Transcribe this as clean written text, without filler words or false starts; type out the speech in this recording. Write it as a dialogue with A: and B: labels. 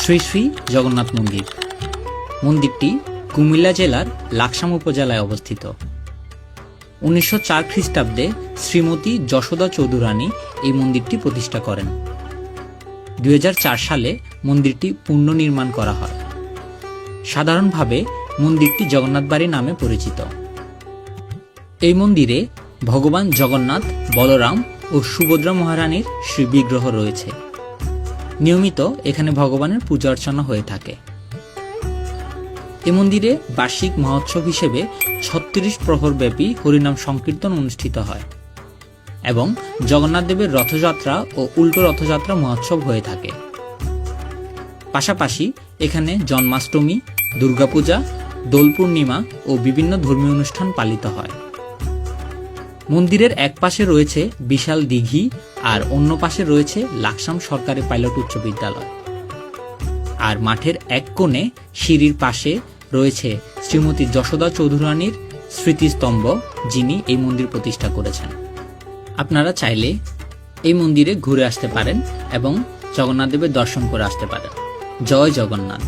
A: শ্রী শ্রী জগন্নাথ মন্দির। মন্দিরটি কুমিল্লা জেলার লাকসাম উপজেলায় অবস্থিত। 1904 খ্রিস্টাব্দে শ্রীমতী যশোদা চৌধুরানী এই মন্দিরটি প্রতিষ্ঠা করেন। 2004 সালে মন্দিরটি পুনর্নির্মাণ করা হয়। সাধারণভাবে মন্দিরটি জগন্নাথ বাড়ি নামে পরিচিত। এই মন্দিরে ভগবান জগন্নাথ, বলরাম ও সুভদ্রা মহারানীর শ্রীবিগ্রহ রয়েছে। নিয়মিত এখানে ভগবানের পূজা অর্চনা হয়ে থাকে। এ মন্দিরে বার্ষিক মহোৎসব হিসেবে 36 প্রহর ব্যাপী হরিনাম সংকীর্তন অনুষ্ঠিত হয় এবং জগন্নাথ দেবের রথযাত্রা ও উল্টো রথযাত্রা মহোৎসব হয়ে থাকে। পাশাপাশি এখানে জন্মাষ্টমী, দুর্গাপূজা, দোল পূর্ণিমা ও বিভিন্ন ধর্মীয় অনুষ্ঠান পালিত হয়। মন্দিরের এক পাশে রয়েছে বিশাল দিঘি আর অন্য পাশে রয়েছে লাকসাম সরকারি পাইলট উচ্চ বিদ্যালয়। আর মাঠের এক কোণে সিঁড়ির পাশে রয়েছে শ্রীমতী যশোদা চৌধুরানীর স্মৃতিস্তম্ভ, যিনি এই মন্দির প্রতিষ্ঠা করেছেন। আপনারা চাইলে এই মন্দিরে ঘুরে আসতে পারেন এবং জগন্নাথ দেবের দর্শন করে আসতে পারেন। জয় জগন্নাথ।